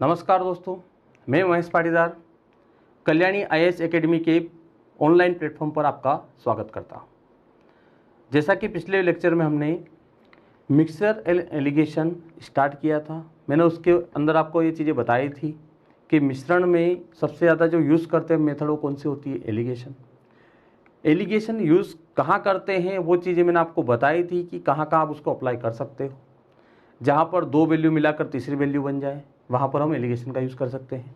नमस्कार दोस्तों, मैं महेश पाटीदार कल्याणी आईएएस एकेडमी के ऑनलाइन प्लेटफॉर्म पर आपका स्वागत करता हूँ। जैसा कि पिछले लेक्चर में हमने मिक्सचर एलिगेशन स्टार्ट किया था, मैंने उसके अंदर आपको ये चीज़ें बताई थी कि मिश्रण में सबसे ज़्यादा जो यूज़ करते हैं मेथड वो कौन सी होती है, एलिगेशन। एलिगेशन यूज़ कहाँ करते हैं वो चीज़ें मैंने आपको बताई थी कि कहाँ कहाँ आप उसको अप्लाई कर सकते हो। जहाँ पर दो वैल्यू मिलाकर तीसरी वैल्यू बन जाए वहाँ पर हम एलिगेशन का यूज़ कर सकते हैं।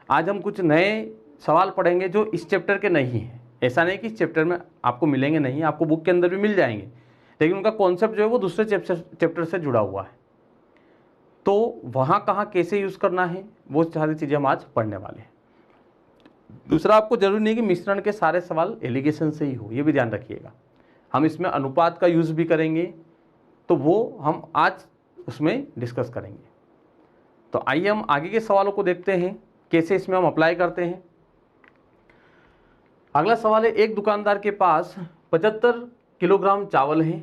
आज हम कुछ नए सवाल पढ़ेंगे जो इस चैप्टर के नहीं हैं। ऐसा नहीं कि इस चैप्टर में आपको मिलेंगे नहीं, आपको बुक के अंदर भी मिल जाएंगे, लेकिन उनका कॉन्सेप्ट जो है वो दूसरे चैप्टर से जुड़ा हुआ है। तो वहाँ कहाँ कैसे यूज़ करना है वो सारी चीज़ें हम आज पढ़ने वाले हैं। दूसरा, आपको जरूरी नहीं कि मिश्रण के सारे सवाल एलिगेशन से ही हो, ये भी ध्यान रखिएगा। हम इसमें अनुपात का यूज़ भी करेंगे, तो वो हम आज उसमें डिस्कस करेंगे। तो आइए हम आगे के सवालों को देखते हैं कैसे इसमें हम अप्लाई करते हैं। अगला सवाल है, एक दुकानदार के पास 75 किलोग्राम चावल है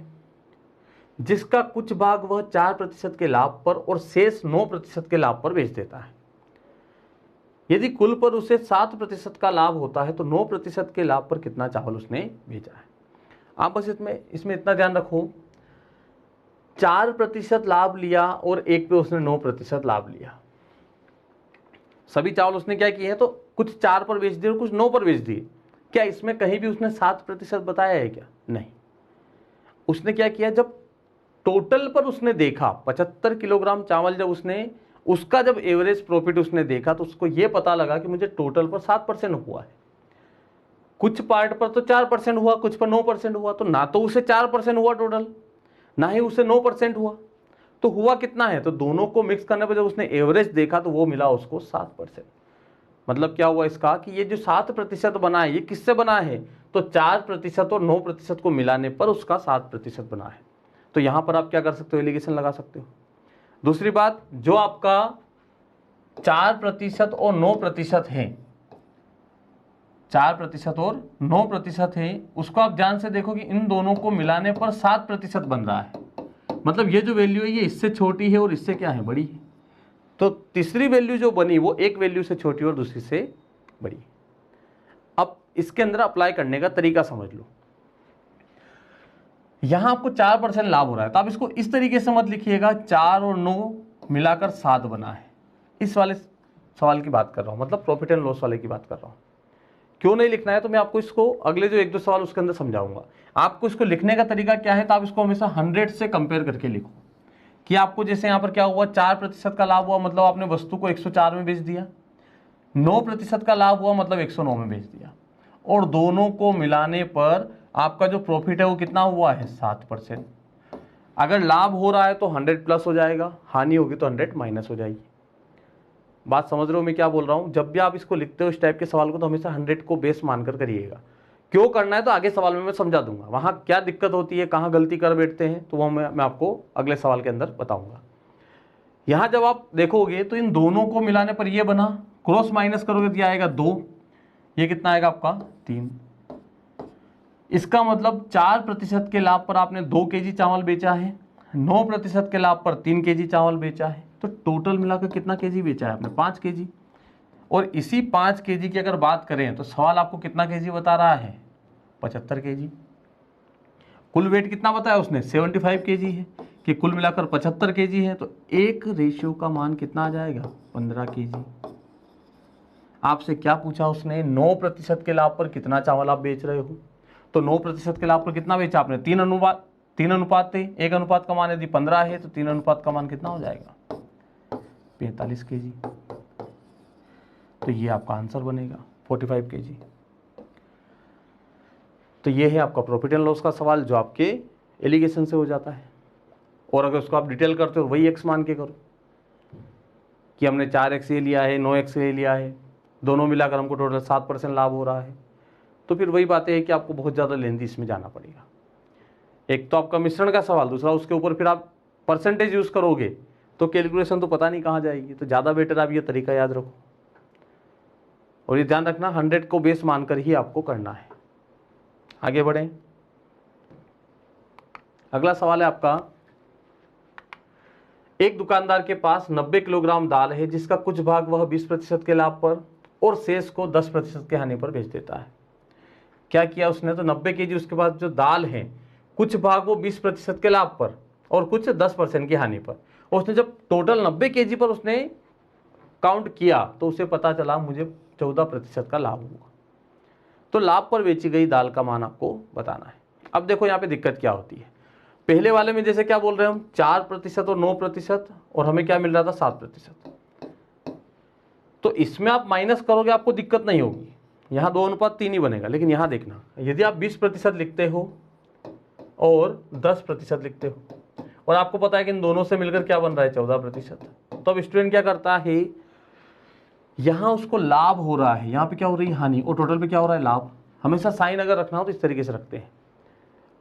जिसका कुछ भाग वह 4% के लाभ पर और शेष 9% के लाभ पर बेच देता है। यदि कुल पर उसे 7% का लाभ होता है तो 9% के लाभ पर कितना चावल उसने बेचा है। आप बस इसमें इतना ध्यान रखो, 4% लाभ लिया और एक पे उसने 9% लाभ लिया। सभी चावल उसने क्या किए हैं, तो कुछ 4 पर बेच दिए और कुछ 9 पर बेच दिए। क्या इसमें कहीं भी उसने 7% बताया है क्या? नहीं। उसने क्या किया, जब टोटल पर उसने देखा 75 किलोग्राम चावल, जब उसने उसका जब एवरेज प्रॉफिट उसने देखा तो उसको यह पता लगा कि मुझे टोटल पर 7% हुआ है। कुछ पार्ट पर तो 4% हुआ, कुछ पर 9% हुआ, तो ना तो उसे 4% हुआ टोटल, ना ही उसे 9% हुआ। तो हुआ कितना है, तो दोनों को मिक्स करने पर जब उसने एवरेज देखा तो वो मिला उसको 7%। मतलब क्या हुआ इसका कि ये जो 7% बना है ये किससे बना है, तो 4% और 9% को मिलाने पर उसका 7% बना है। तो यहां पर आप क्या कर सकते हो, एलिगेशन लगा सकते हो। दूसरी बात, जो आपका 4% और 9% है, 4% और 9% है, उसको आप ध्यान से देखो कि इन दोनों को मिलाने पर 7% बन रहा है। मतलब ये जो वैल्यू है ये इससे छोटी है और इससे क्या है, बड़ी है। तो तीसरी वैल्यू जो बनी वो एक वैल्यू से छोटी और दूसरी से बड़ी। अब इसके अंदर अप्लाई करने का तरीका समझ लो। यहां आपको 4% लाभ हो रहा है, तो आप इसको इस तरीके से मत लिखिएगा 4 और 9 मिलाकर 7 बना है। इस वाले सवाल की बात कर रहा हूं, मतलब प्रॉफिट एंड लॉस वाले की बात कर रहा हूं। क्यों नहीं लिखना है तो मैं आपको इसको अगले जो एक दो सवाल उसके अंदर समझाऊंगा। आपको इसको लिखने का तरीका क्या है, तो आप इसको हमेशा 100 से कंपेयर करके लिखो कि आपको जैसे यहां पर क्या हुआ, 4% का लाभ हुआ, मतलब आपने वस्तु को 104 में बेच दिया। 9% का लाभ हुआ, मतलब 109 में बेच दिया। और दोनों को मिलाने पर आपका जो प्रॉफिट है वो कितना हुआ है, 7%। अगर लाभ हो रहा है तो 100 प्लस हो जाएगा, हानि होगी तो 100 माइनस हो जाएगी। बात समझ रहे हो मैं क्या बोल रहा हूं? जब भी आप इसको लिखते हो इस टाइप के सवाल को तो हमेशा 100 को बेस मानकर करिएगा। क्यों करना है तो आगे सवाल में मैं समझा दूंगा, वहां क्या दिक्कत होती है, कहां गलती कर बैठते हैं, तो वो मैं आपको अगले सवाल के अंदर बताऊंगा। यहां जब आप देखोगे तो इन दोनों को मिलाने पर ये बना, क्रॉस माइनस करोगे तो ये आएगा 2, ये कितना आएगा आपका 3। इसका मतलब 4% के लाभ पर आपने 2 केजी चावल बेचा है, 9% के लाभ पर 3 केजी चावल बेचा है, तो टोटल मिलाकर कितना केजी बेचा है आपने, 5 केजी। और इसी 5 केजी की अगर बात करें तो सवाल आपको कितना केजी बता रहा है, 75 केजी। कुल वेट कितना बताया उसने, 75 केजी है, कि कुल मिलाकर 75 केजी है, तो एक रेशियो का मान कितना आ जाएगा, 15 केजी। आपसे क्या पूछा उसने, 9% के लाभ पर कितना चावल आप बेच रहे हो, तो 9% के लाभ पर कितना बेचा आपने, 3 अनुपात थे, एक अनुपात का मान यदि 15 है तो 3 अनुपात का मान कितना हो जाएगा, 45 केजी। तो ये आपका आंसर बनेगा 45 केजी। तो ये है आपका प्रॉफिट एंड लॉस का सवाल जो आपके एलिगेशन से हो जाता है। और अगर उसको आप डिटेल करते हो वही एक्स मान के करो कि हमने 4x ये लिया है, 9x ये लिया है, दोनों मिलाकर हमको टोटल 7% लाभ हो रहा है। तो फिर वही बातें है कि आपको बहुत ज़्यादा लेंथी इसमें जाना पड़ेगा। एक तो आपका मिश्रण का सवाल, दूसरा उसके ऊपर फिर आप परसेंटेज यूज़ करोगे तो कैलकुलेशन तो पता नहीं कहाँ जाएगी। तो ज़्यादा बेटर आप ये तरीका याद रखो और ये ध्यान रखना 100 को बेस मानकर ही आपको करना है। आगे बढ़ें। अगला सवाल है आपका, एक दुकानदार के पास 90 किलोग्राम दाल है जिसका कुछ भाग वह 20% के लाभ पर और शेष को 10% की हानि पर बेच देता है। क्या किया उसने, तो 90 केजी उसके पास जो दाल है, कुछ भाग वो 20% के लाभ पर और कुछ 10% की हानि पर। उसने जब टोटल 90 केजी पर उसने काउंट किया तो उसे पता चला मुझे 14% का लाभ हुआ। तो लाभ पर बेची गई दाल का मान आपको बताना है। अब देखो यहाँ पे दिक्कत क्या होती है। पहले वाले में जैसे क्या बोल रहे हैं हम, 4% और 9%, और हमें क्या मिल रहा था 7%। तो इसमें आप माइनस करोगे आपको दिक्कत नहीं होगी, यहाँ 2:3 ही बनेगा। लेकिन यहाँ देखना, यदि आप 20% लिखते हो और 10% लिखते हो और आपको पता है कि इन दोनों से मिलकर क्या बन रहा है 14%, तो अब स्टूडेंट क्या करता है, यहाँ उसको लाभ हो रहा है, यहाँ पे क्या हो रही है हानि, और टोटल पे क्या हो रहा है लाभ। हमेशा साइन अगर रखना हो तो इस तरीके से रखते हैं।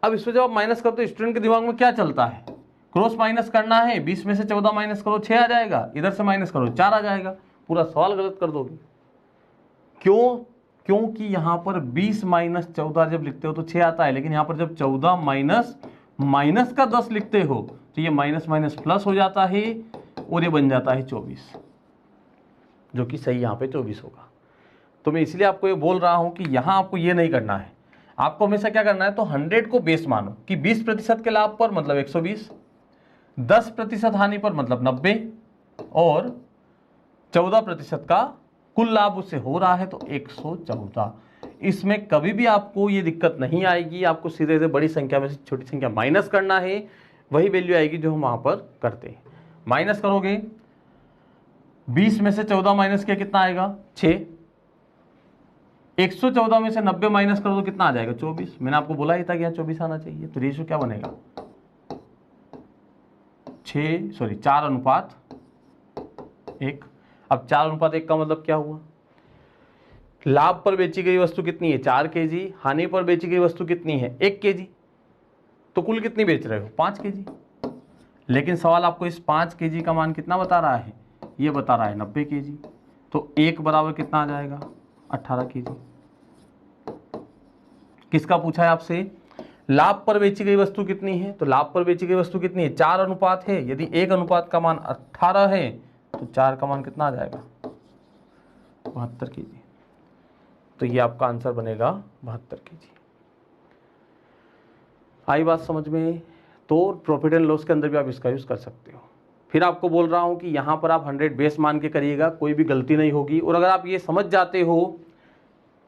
अब इसमें जब आप माइनस करते हो स्टूडेंट के दिमाग में क्या चलता है, क्रॉस माइनस करना है, 20 में से 14 माइनस करो 6 आ जाएगा, इधर से माइनस करो 4 आ जाएगा, पूरा सवाल गलत कर दोगे। क्यों? क्योंकि यहाँ पर 20 माइनस 14 जब लिखते हो तो 6 आता है, लेकिन यहाँ पर जब 14 माइनस माइनस का 10 लिखते हो तो ये माइनस माइनस प्लस हो जाता है और ये बन जाता है 24, जो कि सही यहाँ पे 24 होगा। तो मैं इसलिए आपको ये बोल रहा हूँ कि यहाँ आपको ये नहीं करना है, आपको हमेशा क्या करना है, तो 100 को बेस मानो कि 20% के लाभ पर मतलब 120, 10% हानि पर मतलब 90 और 14% का कुल लाभ उससे हो रहा है तो 114। इसमें कभी भी आपको ये दिक्कत नहीं आएगी, आपको सीधे से बड़ी संख्या में से छोटी संख्या माइनस करना है, वही वैल्यू आएगी जो हम वहां पर करते हैं। माइनस करोगे 20 में से 14 माइनस किया कितना आएगा 6, 114 में से 90 माइनस कर दो कितना आ जाएगा 24। मैंने आपको बोला ही था कि यहाँ 24 आना चाहिए। तो रेशियो क्या बनेगा 4:1। अब 4:1 का मतलब क्या हुआ, लाभ पर बेची गई वस्तु कितनी है 4 केजी, हानि पर बेची गई वस्तु कितनी है 1 केजी, तो कुल कितनी बेच रहे हो 5 केजी। लेकिन सवाल आपको इस 5 केजी का मान कितना बता रहा है, ये बता रहा है 90 केजी, तो 1 बराबर कितना आ जाएगा 18 केजी। किसका पूछा है आपसे, लाभ पर बेची गई वस्तु कितनी है, तो लाभ पर बेची गई वस्तु कितनी है 4 अनुपात है, यदि 1 अनुपात का मान 18 है तो 4 का मान कितना आ जाएगा 72 केजी। तो ये आपका आंसर बनेगा 72 केजी। आई बात समझ में? तो प्रॉफिट एंड लॉस के अंदर भी आप इसका यूज कर सकते हो। फिर आपको बोल रहा हूं कि यहां पर आप 100 बेस मान के करिएगा, कोई भी गलती नहीं होगी। और अगर आप ये समझ जाते हो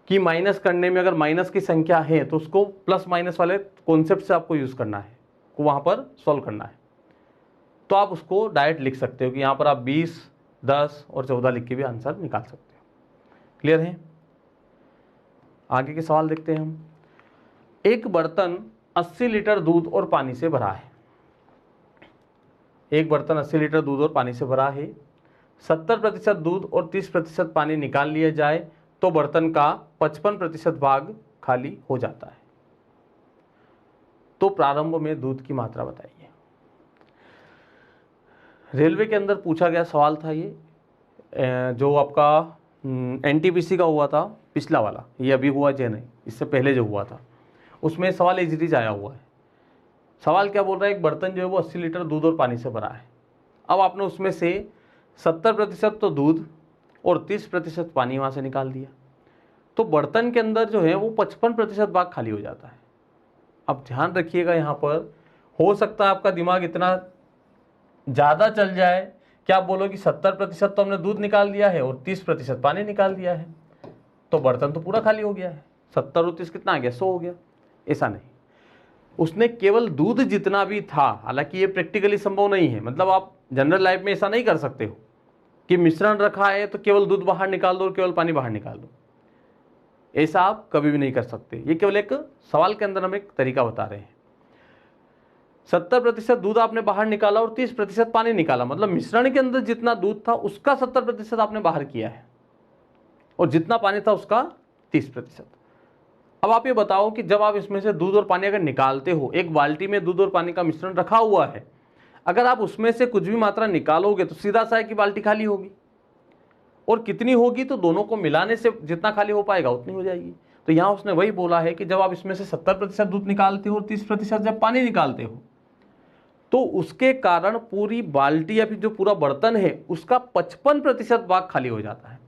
कि माइनस करने में अगर माइनस की संख्या है तो उसको प्लस माइनस वाले कॉन्सेप्ट से आपको यूज करना है, को वहां पर सॉल्व करना है, तो आप उसको डायरेक्ट लिख सकते हो कि यहां पर आप 20, 10 और 14 लिख के भी आंसर निकाल सकते हो। क्लियर है? आगे के सवाल देखते हैं हम। एक बर्तन 80 लीटर दूध और पानी से भरा है। एक बर्तन 80 लीटर दूध और पानी से भरा है, 70% दूध और 30% पानी निकाल लिया जाए तो बर्तन का 55% भाग खाली हो जाता है। तो प्रारंभ में दूध की मात्रा बताइए। रेलवे के अंदर पूछा गया सवाल था ये, जो आपका एनटीपीसी का हुआ था पिछला वाला, ये अभी हुआ चेन्नई, इससे पहले जो हुआ था उसमें सवाल इजीज आया हुआ है। सवाल क्या बोल रहा है, एक बर्तन जो है वो 80 लीटर दूध और पानी से भरा है। अब आपने उसमें से 70% तो दूध और 30% पानी वहाँ से निकाल दिया, तो बर्तन के अंदर जो है वो 55% भाग खाली हो जाता है। अब ध्यान रखिएगा, यहाँ पर हो सकता है आपका दिमाग इतना ज़्यादा चल जाए कि आप बोलो कि 70% तो हमने दूध निकाल दिया है और 30% पानी निकाल दिया है, तो बर्तन तो पूरा खाली हो गया है। 70 और 30 कितना आ गया 100 हो गया। ऐसा नहीं, उसने केवल दूध जितना भी था, हालांकि ये प्रैक्टिकली संभव नहीं है, मतलब आप जनरल लाइफ में ऐसा नहीं कर सकते हो कि मिश्रण रखा है तो केवल दूध बाहर निकाल दो और केवल पानी बाहर निकाल दो, ऐसा आप कभी भी नहीं कर सकते। ये केवल एक सवाल के अंदर हम एक तरीका बता रहे हैं। 70% दूध आपने बाहर निकाला और 30% पानी निकाला, मतलब मिश्रण के अंदर जितना दूध था उसका 70% आपने बाहर किया है और जितना पानी था उसका 30%। अब आप ये बताओ कि जब आप इसमें से दूध और पानी अगर निकालते हो, एक बाल्टी में दूध और पानी का मिश्रण रखा हुआ है, अगर आप उसमें से कुछ भी मात्रा निकालोगे तो सीधा सा है कि बाल्टी खाली होगी, और कितनी होगी तो दोनों को मिलाने से जितना खाली हो पाएगा उतनी हो जाएगी। तो यहाँ उसने वही बोला है कि जब आप इसमें से 70% दूध निकालते हो और 30% जब पानी निकालते हो तो उसके कारण पूरी बाल्टी या फिर जो पूरा बर्तन है उसका 55% भाग खाली हो जाता है।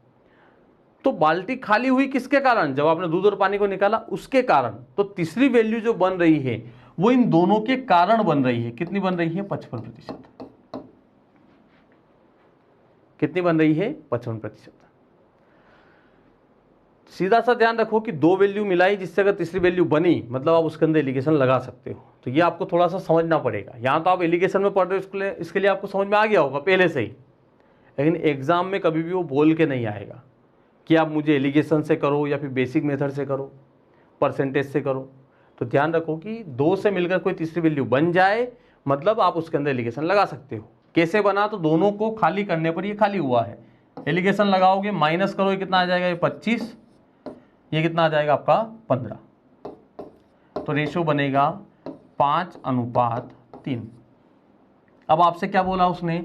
तो बाल्टी खाली हुई किसके कारण? जब आपने दूध और पानी को निकाला उसके कारण। तो तीसरी वैल्यू जो बन रही है वो इन दोनों के कारण बन रही है। कितनी बन रही है? 55%। कितनी बन रही है? 55%। सीधा सा ध्यान रखो कि दो वैल्यू मिलाई जिससे अगर तीसरी वैल्यू बनी मतलब आप उसके अंदर एलिगेशन लगा सकते हो। तो ये आपको थोड़ा सा समझना पड़ेगा। यहाँ तो आप एलिगेशन में पढ़ रहे हो, इसके लिए आपको समझ में आ गया होगा पहले से ही, लेकिन एग्जाम में कभी भी वो बोल के नहीं आएगा कि आप मुझे एलिगेशन से करो या फिर बेसिक मेथड से करो, परसेंटेज से करो। तो ध्यान रखो कि दो से मिलकर कोई तीसरी वैल्यू बन जाए मतलब आप उसके अंदर एलिगेशन लगा सकते हो। कैसे बना? तो दोनों को खाली करने पर ये खाली हुआ है, एलिगेशन लगाओगे, माइनस करो, ये कितना आ जाएगा? ये 25, ये कितना आ जाएगा आपका? 15। तो रेशियो बनेगा 5:3। अब आपसे क्या बोला उसने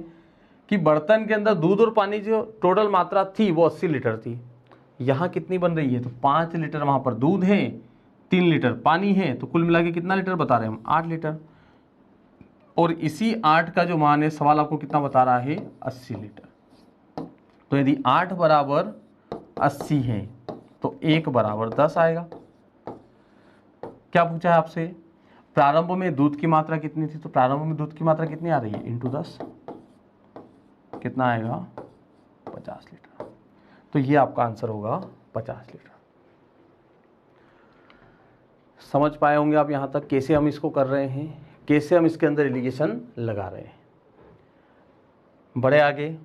कि बर्तन के अंदर दूध और पानी जो टोटल मात्रा थी वो 80 लीटर थी। यहाँ कितनी बन रही है? तो 5 लीटर वहाँ पर दूध है, 3 लीटर पानी है, तो कुल मिला के कितना लीटर बता रहे हैं हम? 8 लीटर। और इसी 8 का जो मान है सवाल आपको कितना बता रहा है? 80 लीटर। तो यदि 8 बराबर 80 है तो 1 बराबर 10 आएगा। क्या पूछा है आपसे? प्रारंभ में दूध की मात्रा कितनी थी? तो प्रारंभ में दूध की मात्रा कितनी आ रही है? इंटू 10, कितना आएगा? 50 लीटर। तो ये आपका आंसर होगा 50 लीटर। समझ पाए होंगे आप यहाँ तक कैसे हम इसको कर रहे हैं, कैसे हम इसके अंदर एलिगेशन लगा रहे हैं। बढ़े आगे।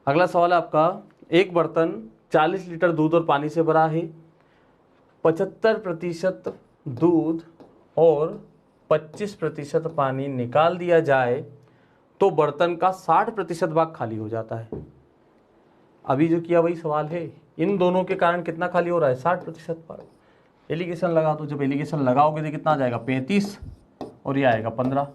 अगला सवाल है आपका, एक बर्तन 40 लीटर दूध और पानी से भरा है, 75% दूध और 25% पानी निकाल दिया जाए तो बर्तन का 60% भाग खाली हो जाता है। अभी जो किया वही सवाल है, इन दोनों के कारण कितना खाली हो रहा है? 60% भाग। एलिगेशन लगा दो। जब एलिगेशन लगाओगे तो कितना आ जाएगा? 35 और ये आएगा 15।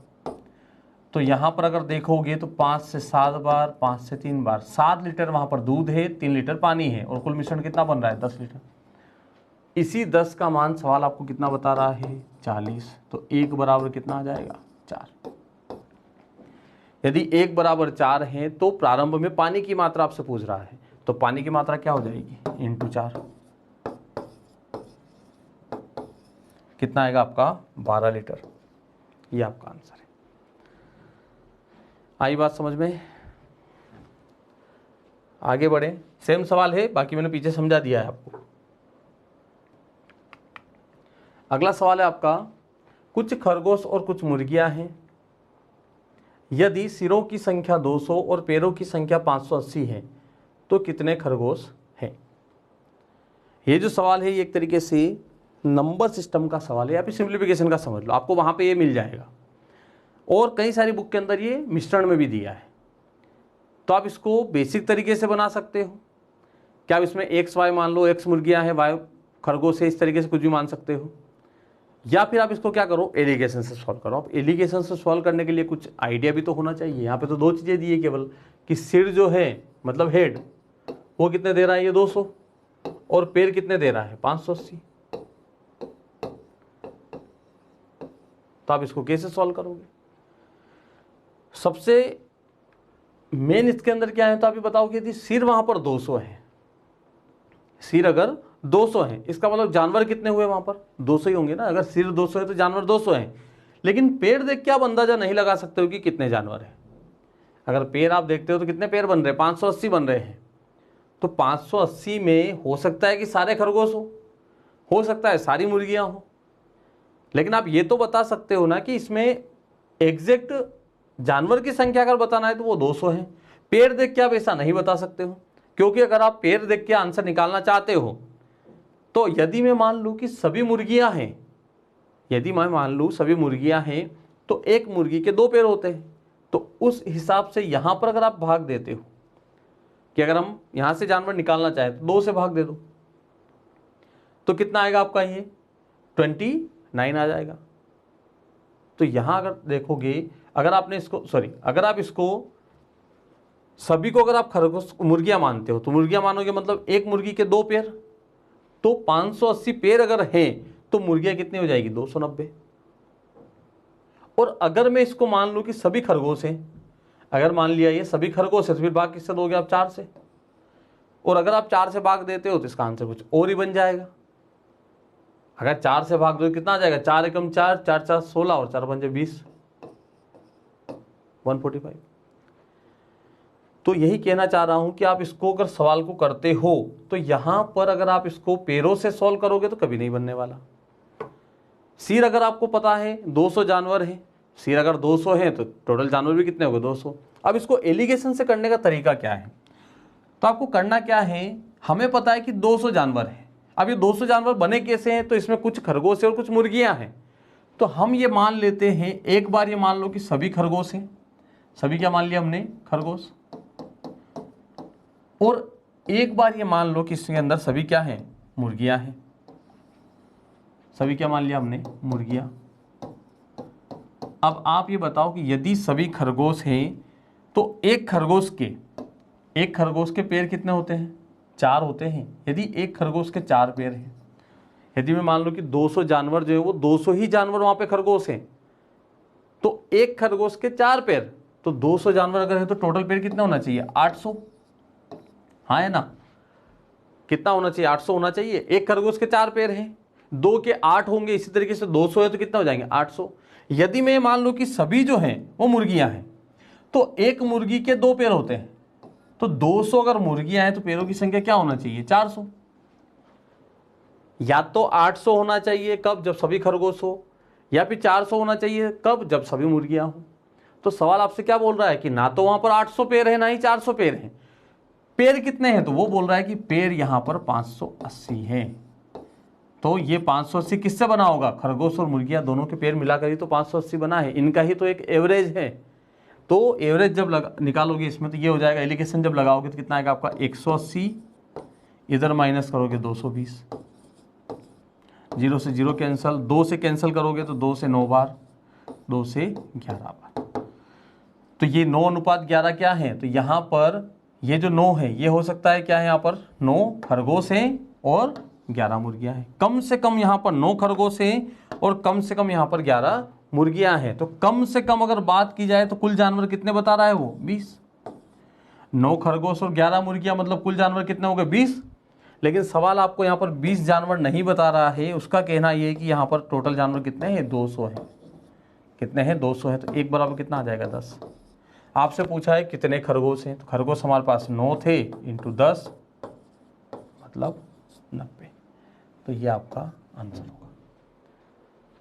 तो यहाँ पर अगर देखोगे तो 5 से 7 बार, 5 से 3 बार, 7 लीटर वहाँ पर दूध है, 3 लीटर पानी है और कुल मिश्रण कितना बन रहा है? 10 लीटर। इसी 10 का मान सवाल आपको कितना बता रहा है? 40। तो 1 बराबर कितना आ जाएगा? 4। यदि 1 बराबर 4 है तो प्रारंभ में पानी की मात्रा आपसे पूछ रहा है, तो पानी की मात्रा क्या हो जाएगी? इंटू 4। कितना आएगा आपका? 12 लीटर। ये आपका आंसर है। आई बात समझ में? आगे बढ़े। सेम सवाल है, बाकी मैंने पीछे समझा दिया है आपको। अगला सवाल है आपका, कुछ खरगोश और कुछ मुर्गियां हैं। यदि सिरों की संख्या 200 और पैरों की संख्या 580 है तो कितने खरगोश हैं? ये जो सवाल है ये एक तरीके से नंबर सिस्टम का सवाल है या फिर सिंप्लीफिकेशन का समझ लो, आपको वहां पे ये मिल जाएगा। और कई सारी बुक के अंदर ये मिश्रण में भी दिया है। तो आप इसको बेसिक तरीके से बना सकते हो। क्या आप इसमें एक्स वाई मान लो, एक्स मुर्गियां हैं, वाई खरगोश है, इस तरीके से कुछ भी मान सकते हो। या फिर आप इसको क्या करो? एलिगेशन से सॉल्व करो। आप एलिगेशन से सॉल्व करने के लिए कुछ आइडिया भी तो होना चाहिए। यहाँ पे तो दो चीज़ें दी है केवल, कि सिर जो है मतलब हेड वो कितने दे रहा है? ये 200। और पैर कितने दे रहा है? 580। तो आप इसको कैसे सॉल्व करोगे? सबसे मेन इसके अंदर क्या है तो आप ये बताओ कि यदि सिर वहां पर 200 है, सिर अगर 200 है, इसका मतलब जानवर कितने हुए? वहां पर 200 ही होंगे ना। अगर सिर 200 है तो जानवर 200 है। लेकिन पैर देख के आप अंदाजा नहीं लगा सकते हो कि कितने जानवर है। अगर पैर आप देखते हो तो कितने पैर बन रहे हैं? 580 बन रहे हैं। तो 580 में हो सकता है कि सारे खरगोश हो सकता है सारी मुर्गियां हो। लेकिन आप ये तो बता सकते हो ना कि इसमें एग्जैक्ट जानवर की संख्या अगर बताना है तो वो 200 है। पैर देख के आप ऐसा नहीं बता सकते हो, क्योंकि अगर आप पैर देख के आंसर निकालना चाहते हो तो यदि मैं मान लूँ कि सभी मुर्गियां हैं, यदि मैं मान लूँ सभी मुर्गियां हैं तो एक मुर्गी के 2 पैर होते हैं। तो उस हिसाब से यहाँ पर अगर आप भाग देते हो कि अगर हम यहाँ से जानवर निकालना चाहें तो 2 से भाग दे दो, तो कितना आएगा आपका? ये 29 आ जाएगा। तो यहाँ अगर देखोगे, अगर आपने इसको अगर आप इसको सभी को अगर आप खरगोश मुर्गियां मानते हो तो मुर्गियां मानोगे मतलब एक मुर्गी के 2 पैर, तो 580 पैर अगर हैं तो मुर्गियां कितनी हो जाएगी 290। और अगर मैं इसको मान लूं कि सभी खरगोश हैं, अगर मान लिया ये सभी खरगोश है तो फिर भाग किससे दोगे आप 4 से। और अगर आप 4 से भाग देते हो तो इसका आंसर कुछ और ही बन जाएगा। अगर 4 से भाग दो कितना आ जाएगा, 4 एकम 4, 4 4 16 और 4 पंजे 20, 145। तो यही कहना चाह रहा हूं कि आप इसको अगर सवाल को करते हो तो यहां पर अगर आप इसको पैरों से सॉल्व करोगे तो कभी नहीं बनने वाला। सिर अगर आपको पता है 200 जानवर हैं, सिर अगर 200 हैं तो टोटल जानवर भी कितने हो गए 200। अब इसको एलिगेशन से करने का तरीका क्या है, तो आपको करना क्या है, हमें पता है कि 200 जानवर हैं। अब ये 200 जानवर बने कैसे हैं, तो इसमें कुछ खरगोश है और कुछ मुर्गियां हैं। तो हम ये मान लेते हैं, एक बार ये मान लो कि सभी खरगोश हैं, सभी क्या मान लिया हमने खरगोश, और एक बार ये मान लो कि इसके अंदर सभी क्या हैं मुर्गियां हैं, सभी क्या मान लिया हमने मुर्गियां। अब आप ये बताओ कि यदि सभी खरगोश हैं तो एक खरगोश के पैर कितने होते हैं, 4 होते हैं। यदि एक खरगोश के 4 पैर हैं, यदि मैं मान लो कि 200 जानवर जो है वो 200 ही जानवर वहां पे खरगोश हैं, तो एक खरगोश के 4 पैर, तो 200 जानवर अगर है तो टोटल पैर कितना होना चाहिए 800। हाँ है ना, कितना होना चाहिए 800 होना चाहिए। एक खरगोश के 4 पैर हैं, 2 के 8 होंगे, इसी तरीके से 200 है तो कितना हो जाएंगे 800। यदि मैं मान लो कि सभी जो हैं वो मुर्गियां हैं, तो एक मुर्गी के 2 पैर होते हैं, तो 200 अगर मुर्गियां हैं तो पैरों की संख्या क्या होना चाहिए 400। या तो 800 होना चाहिए कब, जब सभी खरगोश हो, या फिर 400 होना चाहिए कब, जब सभी मुर्गियां हो। तो सवाल आपसे क्या बोल रहा है कि ना तो वहां पर 800 पैर है ना ही 400 पैर हैं, पैर कितने हैं, तो वो बोल रहा है कि पैर यहां पर 580 है। तो ये 580 किससे बना होगा, खरगोश और मुर्गियां दोनों के पैर मिलाकर ही तो 580 बना है, इनका ही तो एक एवरेज है। तो एवरेज जब निकालोगे इसमें तो ये हो जाएगा, एलिगेशन जब लगाओगे तो कितना आएगा आपका 180, इधर माइनस करोगे 220, 0 से 0 कैंसिल, 2 से कैंसिल करोगे तो 2 से 9 बार, 2 से 11 बार। तो ये 9:11 क्या है, तो यहाँ पर ये जो 9 है ये हो सकता है क्या है, यहाँ पर 9 खरगोश हैं और 11 मुर्गियां हैं। कम से कम यहाँ पर 9 खरगोश हैं और कम से कम यहाँ पर 11 मुर्गियां हैं। तो कम से कम अगर बात की जाए तो कुल जानवर कितने बता रहा है वो 20। 9 खरगोश और 11 मुर्गियां मतलब कुल जानवर कितने हो गए 20। लेकिन सवाल आपको यहाँ पर 20 जानवर नहीं बता रहा है, उसका कहना ये है कि यहाँ पर टोटल जानवर कितने हैं 200 हैं। कितने हैं 200 हैं, तो एक बराबर कितना आ जाएगा 10। आपसे पूछा है कितने खरगोश हैं, तो खरगोश हमारे पास 9 थे इंटू 10 मतलब 90। तो ये आपका आंसर होगा।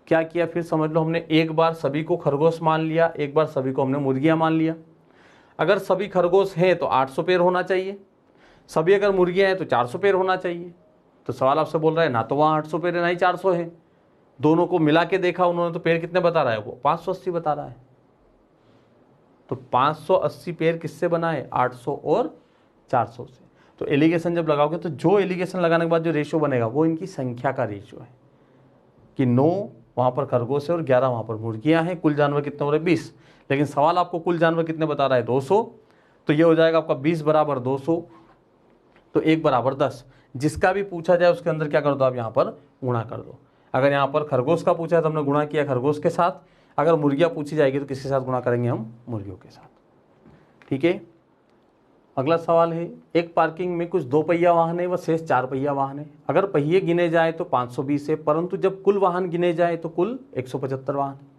क्या किया फिर समझ लो, हमने एक बार सभी को खरगोश मान लिया, एक बार सभी को हमने मुर्गियां मान लिया। अगर सभी खरगोश हैं तो 800 पैर होना चाहिए, सभी अगर मुर्गियां हैं तो 400 पैर होना चाहिए। तो सवाल आपसे बोल रहा है ना तो वहाँ 800 पैर है ना ही 400 है, दोनों को मिला के देखा उन्होंने तो पैर कितने बता रहा है वो 580 बता रहा है। तो 580 पैर किससे बना है 800 और 400 से। तो एलिगेशन जब लगाओगे तो जो एलिगेशन लगाने के बाद जो रेशियो बनेगा वो इनकी संख्या का रेशियो है कि 9 वहाँ पर खरगोश है और 11 वहाँ पर मुर्गियाँ हैं, कुल जानवर कितने हो रहे 20। लेकिन सवाल आपको कुल जानवर कितने बता रहा है 200, तो ये हो जाएगा आपका 20 बराबर 200, तो 1 बराबर 10। जिसका भी पूछा जाए उसके अंदर क्या कर दो आप यहाँ पर गुणा कर दो। अगर यहाँ पर खरगोश का पूछा है तो हमने गुणा किया खरगोश के साथ, अगर मुर्गियाँ पूछी जाएगी तो किसके साथ गुणा करेंगे हम मुर्गियों के साथ। ठीक है, अगला सवाल है, एक पार्किंग में कुछ 2 पहिया वाहन है व शेष 4 पहिया वाहन है। अगर पहिए गिने जाए तो 520 है, परंतु जब कुल वाहन गिने जाए तो कुल 175 वाहन है।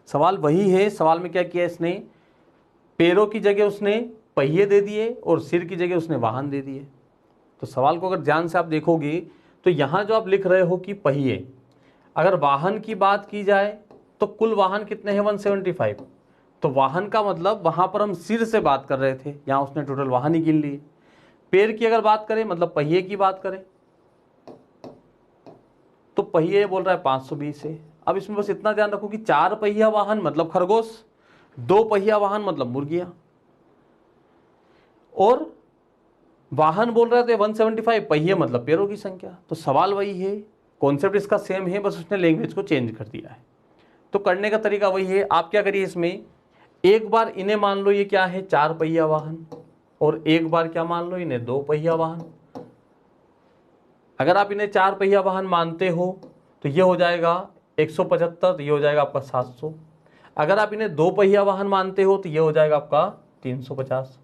सवाल वही है, सवाल में क्या किया इसने, पैरों की जगह उसने पहिए दे दिए और सिर की जगह उसने वाहन दे दिए। तो सवाल को अगर ध्यान से आप देखोगे तो यहाँ जो आप लिख रहे हो कि पहिए, अगर वाहन की बात की जाए तो कुल वाहन कितने हैं 175। तो वाहन का मतलब वहां पर हम सिर से बात कर रहे थे, यहां उसने टोटल वाहन ही गिन लिए। पैर की अगर बात करें मतलब पहिए की बात करें तो पहिए बोल रहा है 520 है। अब इसमें बस इतना ध्यान रखो कि 4 पहिया वाहन मतलब खरगोश, 2 पहिया वाहन मतलब मुर्गियां, और वाहन बोल रहे थे 175, पहिए मतलब पैरों की संख्या। तो सवाल वही है, कॉन्सेप्ट इसका सेम है, बस उसने लैंग्वेज को चेंज कर दिया है। तो करने का तरीका वही है, आप क्या करिए इसमें, एक बार इन्हें मान लो ये क्या है 4 पहिया वाहन, और एक बार क्या मान लो इन्हें 2 पहिया वाहन। अगर आप इन्हें 4 पहिया वाहन मानते हो तो ये हो जाएगा 175, ये हो जाएगा आपका 700। अगर आप इन्हें 2 पहिया वाहन मानते हो तो ये हो जाएगा आपका 350।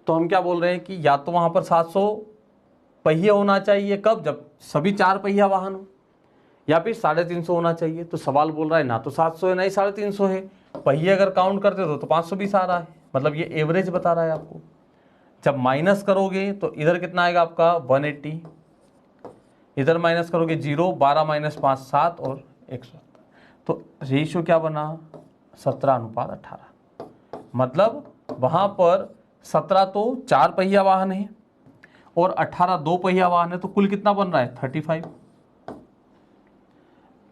तो हम क्या बोल रहे हैं कि या तो वहां पर 700 पहिए होना चाहिए, कब, जब सभी 4 पहिया वाहन हो, या फिर 350 होना चाहिए। तो सवाल बोल रहा है ना तो 700 है ना ही 350 है, पहिए अगर काउंट करते हो तो 520 आ रहा है, मतलब ये एवरेज बता रहा है आपको। जब माइनस करोगे तो इधर कितना आएगा आपका 180, इधर माइनस करोगे 0, 12 माइनस 5 7 और 170। तो रेशियो क्या बना 17:18। मतलब वहां पर 17 तो 4 पहिया वाहन है और 18 2 पहिया वाहन है, तो कुल कितना बन रहा है 35।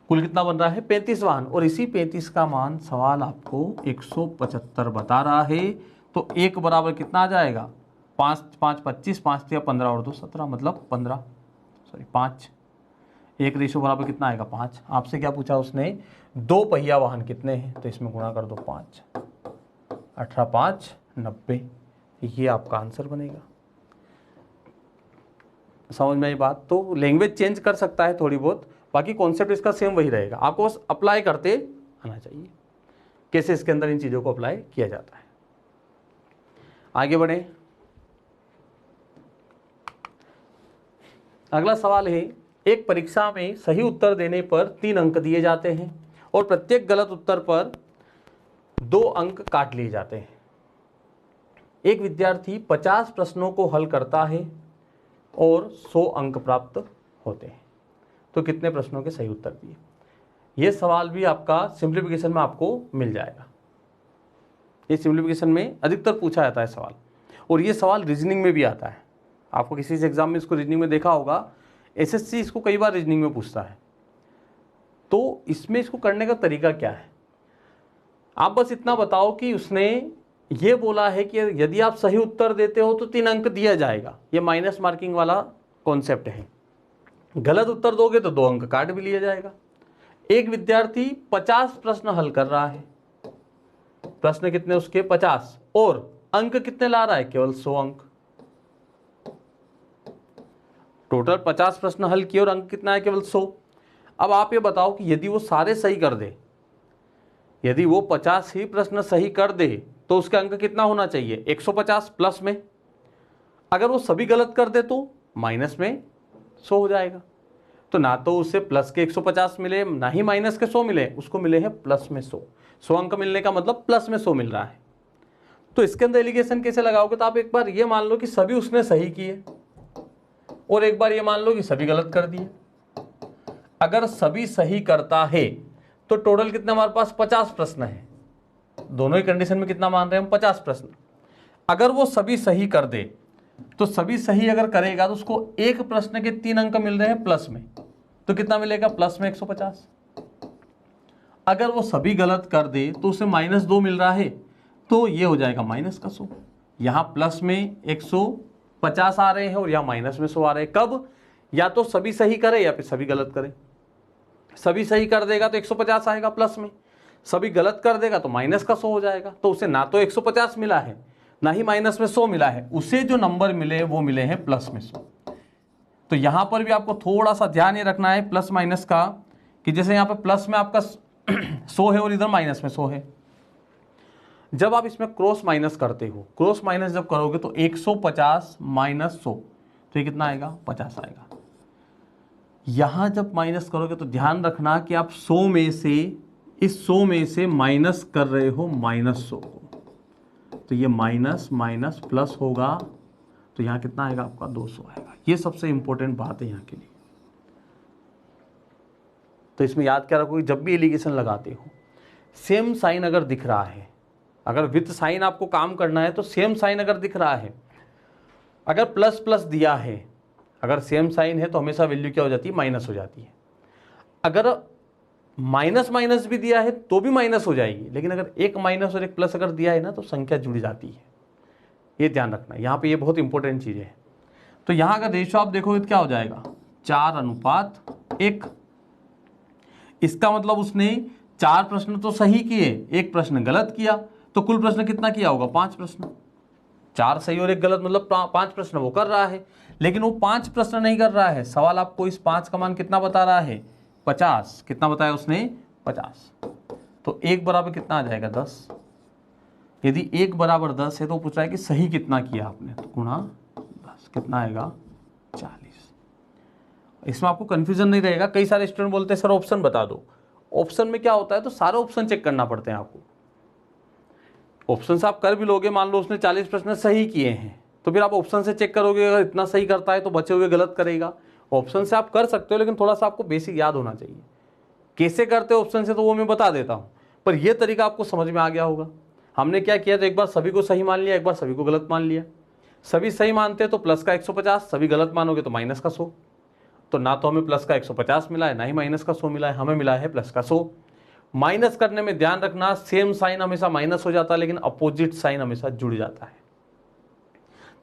कुल कितना बन रहा है 35 वाहन, और इसी 35 का मान सवाल आपको 175 बता रहा है। तो एक बराबर कितना आ जाएगा 5 5 25, 5 या 15 और 2 17, मतलब 15 5। एक रेशो बराबर कितना आएगा 5। आपसे क्या पूछा उसने 2 पहिया वाहन कितने हैं, तो इसमें गुणा कर दो 5, 18 5 90, ये आपका आंसर बनेगा। समझ में आई बात। तो लैंग्वेज चेंज कर सकता है थोड़ी बहुत, बाकी कॉन्सेप्ट इसका सेम वही रहेगा, आपको बस अप्लाई करते आना चाहिए कैसे इसके अंदर इन चीज़ों को अप्लाई किया जाता है। आगे बढ़े। अगला सवाल है, एक परीक्षा में सही उत्तर देने पर 3 अंक दिए जाते हैं और प्रत्येक गलत उत्तर पर 2 अंक काट लिए जाते हैं। एक विद्यार्थी 50 प्रश्नों को हल करता है और 100 अंक प्राप्त होते हैं, तो कितने प्रश्नों के सही उत्तर दिए। यह सवाल भी आपका सिंप्लीफिकेशन में आपको मिल जाएगा। ये सिंप्लीफिकेशन में अधिकतर पूछा जाता है सवाल, और ये सवाल रीजनिंग में भी आता है। आपको किसी से एग्जाम में इसको रीजनिंग में देखा होगा, एसएससी इसको कई बार रीजनिंग में पूछता है। तो इसमें इसको करने का तरीका क्या है, आप बस इतना बताओ कि उसने ये बोला है कि यदि आप सही उत्तर देते हो तो 3 अंक दिया जाएगा, ये माइनस मार्किंग वाला कॉन्सेप्ट है। गलत उत्तर दोगे तो 2 अंक काट भी लिया जाएगा। एक विद्यार्थी 50 प्रश्न हल कर रहा है, प्रश्न कितने उसके 50, और अंक कितने ला रहा है केवल 100 अंक। टोटल 50 प्रश्न हल किए और अंक कितना है केवल 100। अब आप ये बताओ कि यदि वो सारे सही कर दे, यदि वो 50 ही प्रश्न सही कर दे तो उसका अंक कितना होना चाहिए 150 प्लस में। अगर वो सभी गलत कर दे तो माइनस में 100 हो जाएगा। तो ना तो उसे प्लस के 150 मिले ना ही माइनस के 100 मिले, उसको मिले हैं प्लस में 100। 100 अंक मिलने का मतलब प्लस में 100 मिल रहा है। तो इसके अंदर एलिगेशन कैसे लगाओगे, तो आप एक बार ये मान लो कि सभी उसने सही किए और एक बार ये मान लो कि सभी गलत कर दिए। अगर सभी सही करता है तो टोटल कितने हमारे पास 50 प्रश्न है, दोनों ही कंडीशन में कितना मान रहे हैं हम 50 प्रश्न। अगर वो सभी सही कर दे तो सभी सही अगर करेगा तो उसको एक प्रश्न के 3 अंक मिल रहे हैं प्लस में, तो कितना मिलेगा प्लस में 150। अगर वो सभी गलत कर दे तो उसे -2 मिल रहा है, तो ये हो जाएगा माइनस का 100। यहाँ प्लस में 150 आ रहे हैं और यहाँ माइनस में 100 आ रहे हैं। कब, या तो सभी सही करे या फिर सभी गलत करे। सभी सही कर देगा तो 150 आएगा प्लस में, सभी गलत कर देगा तो माइनस का 100 हो जाएगा। तो उसे ना तो 150 मिला है ना ही माइनस में 100 मिला है, उसे जो नंबर मिले वो मिले हैं प्लस में 100। तो यहां पर भी आपको थोड़ा सा ध्यान ये रखना है प्लस माइनस का, कि जैसे यहाँ पे प्लस में आपका 100 है और इधर माइनस में 100 है। जब आप इसमें क्रॉस माइनस करते हो, क्रॉस माइनस जब करोगे तो 150 माइनस 100, तो ये कितना आएगा 50 आएगा। यहां जब माइनस करोगे तो ध्यान रखना कि आप 100 में से, इस 100 में से माइनस कर रहे हो -100 को, तो ये माइनस माइनस प्लस होगा, तो यहां कितना आएगा आपका 200 आएगा। ये सबसे इंपॉर्टेंट बात है यहाँ के लिए। तो इसमें याद क्या रखोगे, जब भी एलिगेशन लगाते हो सेम साइन अगर दिख रहा है, अगर विथ साइन आपको काम करना है तो सेम साइन अगर दिख रहा है, अगर प्लस प्लस दिया है, अगर सेम साइन है तो हमेशा वैल्यू क्या हो जाती है माइनस हो जाती है। अगर माइनस माइनस भी दिया है तो भी माइनस हो जाएगी, लेकिन अगर एक माइनस और एक प्लस अगर दिया है ना तो संख्या जुड़ जाती है। ये ध्यान रखना, यहाँ पे ये बहुत इंपॉर्टेंट चीज़ है। तो यहाँ अगर रेशो आप देखोगे तो क्या हो जाएगा 4:1। इसका मतलब उसने 4 प्रश्न तो सही किए, एक प्रश्न गलत किया, तो कुल प्रश्न कितना किया होगा 5 प्रश्न। 4 सही और 1 गलत, मतलब 5 प्रश्न वो कर रहा है, लेकिन वो 5 प्रश्न नहीं कर रहा है। सवाल आपको इस 5 का मान कितना बता रहा है? 50। कितना बताया उसने? 50। तो 1 बराबर कितना आ जाएगा? 10। यदि 1 बराबर 10 है तो पूछ रहा है कि सही कितना किया आपने, तो गुणा 10 कितना आएगा? 40। इसमें आपको कंफ्यूजन नहीं रहेगा। कई सारे स्टूडेंट बोलते हैं सर ऑप्शन बता दो। ऑप्शन में क्या होता है, तो सारे ऑप्शन चेक करना पड़ते हैं आपको। ऑप्शन से आप कर भी लोगे, मान लो उसने 40 प्रश्न सही किए हैं, तो फिर आप ऑप्शन से चेक करोगे, अगर इतना सही करता है तो बचे हुए गलत करेगा। ऑप्शन से आप कर सकते हो, लेकिन थोड़ा सा आपको बेसिक याद होना चाहिए। कैसे करते हो ऑप्शन से तो वो मैं बता देता हूँ, पर यह तरीका आपको समझ में आ गया होगा। हमने क्या किया, तो एक बार सभी को सही मान लिया, एक बार सभी को गलत मान लिया। सभी सही मानते हैं तो प्लस का 150, सभी गलत मानोगे तो माइनस का 100। तो ना तो हमें प्लस का 150 मिला है, ना ही माइनस का 100 मिला है, हमें मिला है प्लस का 100। माइनस करने में ध्यान रखना, सेम साइन हमेशा माइनस हो जाता है, लेकिन अपोजिट साइन हमेशा जुड़ जाता है।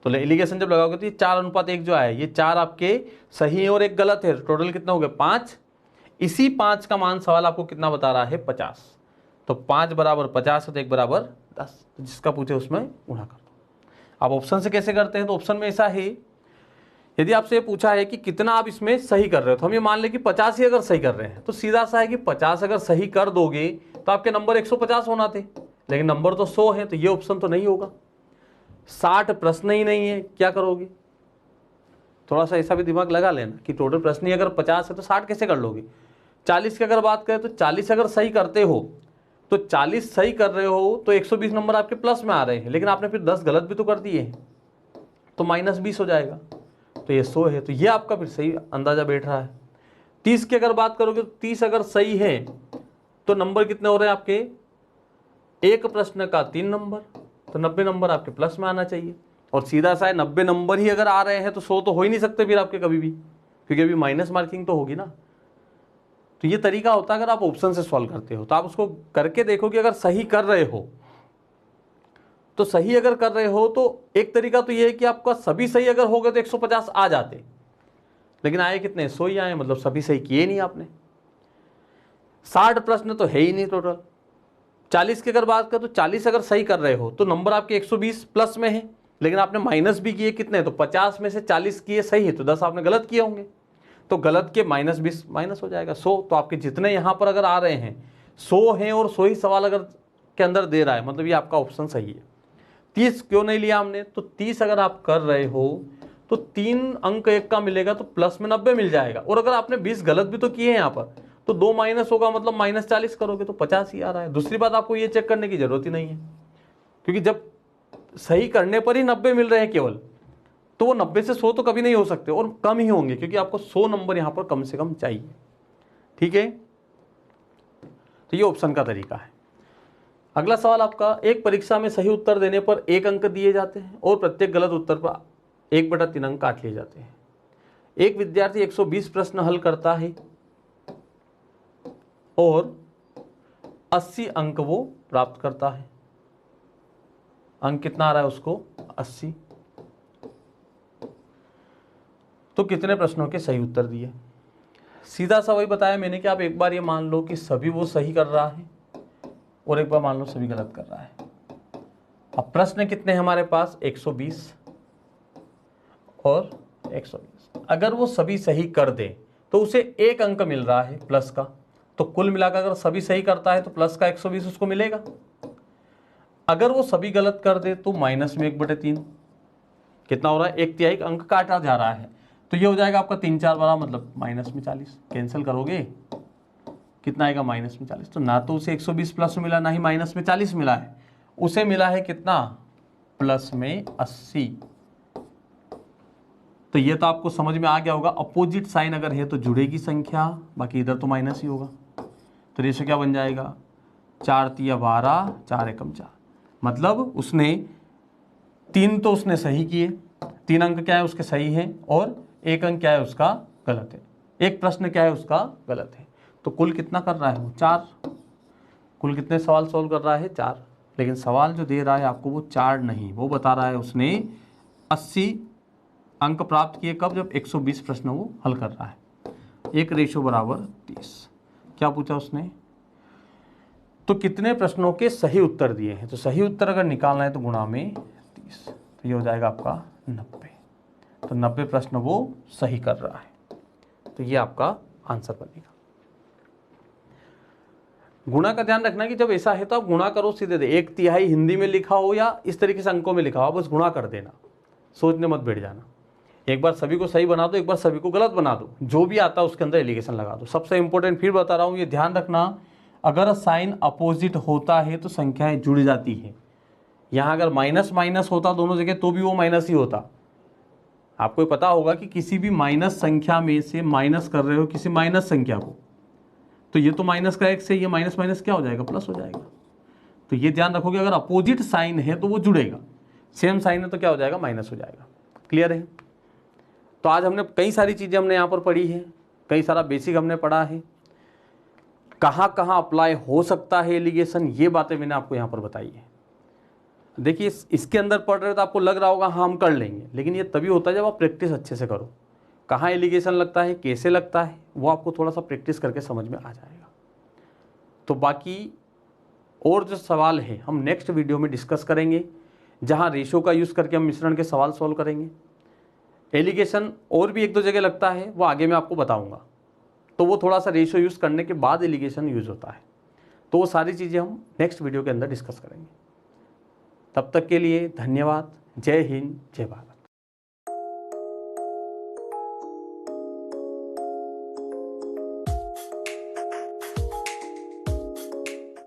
तो एलिगेशन जब लगाओगे तो ये 4:1 जो है, ये 4 आपके सही है और 1 गलत है। टोटल कितना हो गया? 5। इसी 5 का मान सवाल आपको कितना बता रहा है? 50। तो 5 बराबर 50 है तो 1 बराबर 10। तो जिसका पूछे उसमें गुणा कर दो। अब ऑप्शन से कैसे करते हैं, तो ऑप्शन में ऐसा है, यदि आपसे ये पूछा है कि कितना आप इसमें सही कर रहे हो, तो हम ये मान लें कि 50 ही अगर सही कर रहे हैं, तो सीधा सा है कि 50 अगर सही कर दोगे तो आपके नंबर 150 होना थे, लेकिन नंबर तो 100 है, तो ये ऑप्शन तो नहीं होगा। 60 प्रश्न ही नहीं है, क्या करोगे? थोड़ा सा ऐसा भी दिमाग लगा लेना कि टोटल प्रश्न ही अगर 50 है तो 60 कैसे कर लोगे। 40 की अगर बात करें तो 40 अगर सही करते हो, तो 40 सही कर रहे हो तो 120 नंबर आपके प्लस में आ रहे हैं, लेकिन आपने फिर 10 गलत भी तो कर दिए हैं, तो -20 हो जाएगा। तो ये 100 है, तो ये आपका फिर सही अंदाजा बैठ रहा है। 30 की अगर बात करोगे तो 30 अगर सही है तो नंबर कितने हो रहे हैं आपके? एक प्रश्न का 3 नंबर, तो 90 नंबर आपके प्लस में आना चाहिए। और सीधा सा है, 90 नंबर ही अगर आ रहे हैं तो 100 तो हो ही नहीं सकते फिर आपके कभी भी, क्योंकि अभी माइनस मार्किंग तो होगी ना। तो ये तरीका होता है अगर आप ऑप्शन से सॉल्व करते हो, तो आप उसको करके देखो कि अगर सही कर रहे हो, तो सही अगर कर रहे हो तो एक तरीका तो ये है कि आपका सभी सही अगर हो गए तो 150 आ जाते, लेकिन आए कितने? 100 ही आए, मतलब सभी सही किए नहीं आपने। 60 प्रश्न तो है ही नहीं टोटल। 40 की अगर बात करें तो 40 अगर सही कर रहे हो तो नंबर आपके 120 प्लस में है, लेकिन आपने माइनस भी किए कितने? तो 50 में से 40 किए सही है, तो 10 आपने गलत किए होंगे, तो गलत के -20 माइनस हो जाएगा 100। तो आपके जितने यहाँ पर अगर आ रहे हैं 100 हैं और 100 ही सवाल अगर के अंदर दे रहा है, मतलब ये आपका ऑप्शन सही है। 30 क्यों नहीं लिया हमने? तो 30 अगर आप कर रहे हो तो 3 अंक 1 का मिलेगा तो प्लस में 90 मिल जाएगा, और अगर आपने 20 गलत भी तो किए हैं यहाँ पर, तो 2 माइनस होगा, मतलब -40 करोगे तो 50 ही आ रहा है। दूसरी बात, आपको ये चेक करने की जरूरत ही नहीं है, क्योंकि जब सही करने पर ही 90 मिल रहे हैं केवल, तो वो 90 से 100 तो कभी नहीं हो सकते, और कम ही होंगे, क्योंकि आपको 100 नंबर यहाँ पर कम से कम चाहिए। ठीक है, तो ये ऑप्शन का तरीका है। अगला सवाल आपका, एक परीक्षा में सही उत्तर देने पर 1 अंक दिए जाते हैं और प्रत्येक गलत उत्तर पर 1/3 अंक काट लिए जाते हैं। एक विद्यार्थी 120 प्रश्न हल करता है और 80 अंक वो प्राप्त करता है। अंक कितना आ रहा है उसको? 80। तो कितने प्रश्नों के सही उत्तर दिए? सीधा सा वही बताया मैंने कि आप एक बार ये मान लो कि सभी वो सही कर रहा है और एक बार मान लो सभी गलत कर रहा है। अब प्रश्न कितने हैं हमारे पास? 120 और 120। अगर वो सभी सही कर दे तो उसे 1 अंक मिल रहा है प्लस का, तो कुल मिलाकर अगर सभी सही करता है तो प्लस का 120 उसको मिलेगा। अगर वो सभी गलत कर दे तो माइनस में 1/3 कितना हो रहा है? 1/3 अंक काटा जा रहा है, तो ये हो जाएगा आपका 3/4 वाला, मतलब -40। कैंसिल करोगे कितना आएगा? -40। तो ना तो उसे 120 प्लस में मिला, ना ही -40 मिला है, उसे मिला है कितना? प्लस में 80। तो ये तो आपको समझ में आ गया होगा, अपोजिट साइन अगर है तो जुड़ेगी संख्या, बाकी इधर तो माइनस ही होगा। तो रेशो क्या बन जाएगा? 4×3 12, 4 एकम 4, मतलब उसने 3 तो उसने सही किए, 3 अंक क्या है उसके सही हैं, और 1 अंक क्या है उसका गलत है, एक प्रश्न क्या है उसका गलत है। तो कुल कितना कर रहा है वो? 4। कुल कितने सवाल सॉल्व कर रहा है? 4। लेकिन सवाल जो दे रहा है आपको वो 4 नहीं, वो बता रहा है उसने 80 अंक प्राप्त किए। कब? जब 120 प्रश्न वो हल कर रहा है। 1:30। क्या पूछा उसने? तो कितने प्रश्नों के सही उत्तर दिए हैं? तो सही उत्तर अगर निकालना है तो गुणा में 30। तो ये हो जाएगा आपका 90। तो 90 प्रश्न वो सही कर रहा है, तो ये आपका आंसर बनेगा। गुणा का ध्यान रखना कि जब ऐसा है तो आप गुणा करो सीधे दे, 1/3 हिंदी में लिखा हो या इस तरीके से अंकों में लिखा हो, आप बस गुणा कर देना, सोचने मत बैठ जाना। एक बार सभी को सही बना दो, एक बार सभी को गलत बना दो, जो भी आता है उसके अंदर एलिगेशन लगा दो। सबसे इंपॉर्टेंट फिर बता रहा हूँ, ये ध्यान रखना, अगर साइन अपोजिट होता है तो संख्याएं जुड़ जाती है। यहाँ अगर माइनस माइनस होता दोनों जगह तो भी वो माइनस ही होता। आपको पता होगा कि किसी भी माइनस संख्या में से माइनस कर रहे हो किसी माइनस संख्या को, तो ये तो माइनस का x है, ये माइनस माइनस क्या हो जाएगा, प्लस हो जाएगा। तो ये ध्यान रखोगे, अगर अपोजिट साइन है तो वो जुड़ेगा, सेम साइन है तो क्या हो जाएगा, माइनस हो जाएगा। क्लियर है? तो आज हमने कई सारी चीज़ें हमने यहाँ पर पढ़ी है, कई सारा बेसिक हमने पढ़ा है, कहाँ कहाँ अप्लाई हो सकता है एलिगेशन, ये बातें मैंने आपको यहाँ पर बताई है। देखिए इसके अंदर पढ़ रहे हो तो आपको लग रहा होगा हाँ हम कर लेंगे, लेकिन ये तभी होता है जब आप प्रैक्टिस अच्छे से करो। कहाँ एलिगेशन लगता है, कैसे लगता है, वो आपको थोड़ा सा प्रैक्टिस करके समझ में आ जाएगा। तो बाकी और जो सवाल है हम नेक्स्ट वीडियो में डिस्कस करेंगे, जहाँ रेशो का यूज़ करके हम मिश्रण के सवाल सॉल्व करेंगे। एलिगेशन और भी एक दो जगह लगता है, वो आगे मैं आपको बताऊंगा, तो वो थोड़ा सा रेशो यूज़ करने के बाद एलिगेशन यूज़ होता है। तो वो सारी चीज़ें हम नेक्स्ट वीडियो के अंदर डिस्कस करेंगे। तब तक के लिए धन्यवाद। जय हिंद, जय भारत।